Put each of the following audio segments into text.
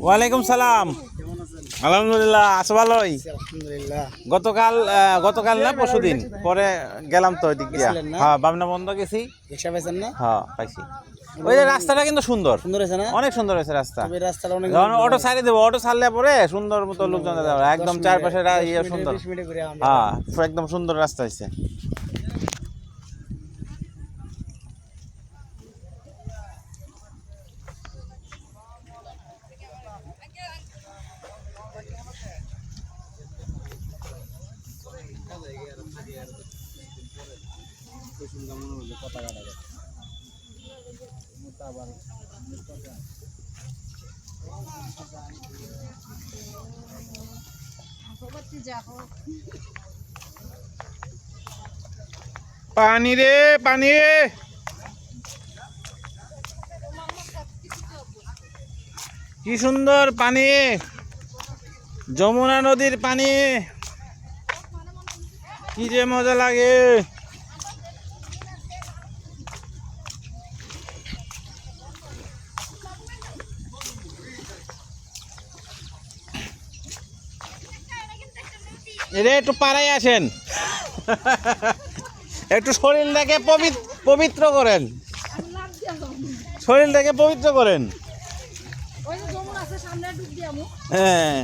ওয়ালাইকুম সালাম। আলহামদুলিল্লাহ, আছো ভালোই? গতকাল না পরশুদিন পরে গেলাম তো ওই দিক দিয়া। হ্যাঁ, বামনা বন্ধ গেছি। হ্যাঁ, পাইছি। ওই যে রাস্তাটা কিন্তু সুন্দর হয়েছে না? অনেক সুন্দর হয়েছে রাস্তা। অটো সাইডে দেবো, অটো ছাড়লে পরে সুন্দর মতো লোকজন যাবে, একদম চারপাশে ইয়ে সুন্দর। হ্যাঁ, একদম সুন্দর রাস্তা হয়েছে। পানি রে পানি, কি সুন্দর পানি, যমুনা নদীর পানি, কি যে মজা লাগে। এরে একটু পাড়ায় আসেন, একটু শরীরটাকে পবিত্র করেন, শরীরটাকে পবিত্র করেন। হ্যাঁ,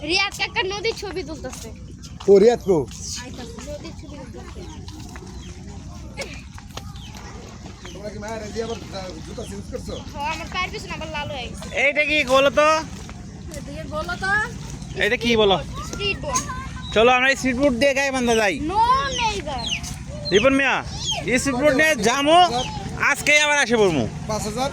রিয়াদ কাকা নদীর ছবি তুলতেছে। ও রিয়াদ কো নদীর ছবি তুলতেছে। তোমরা কি মায়ের দিয়ে আবার জুতা চেঞ্জ করছো? হ্যাঁ, আমার পায়ের পিছনে আবার লাল হয়ে গেছে। এইটা কি বলো তো, এদিকে বলো তো। এটা কি বলো? Street board. চলো আমরা এই স্ট্রিট ফুড দিয়ে গায়ে বান্ধা যাই। No neighbour. রিপন মিয়া, এই স্ট্রিট ফুড নিয়ে যাবো, আজকে আবার আসে পড়বো। 5000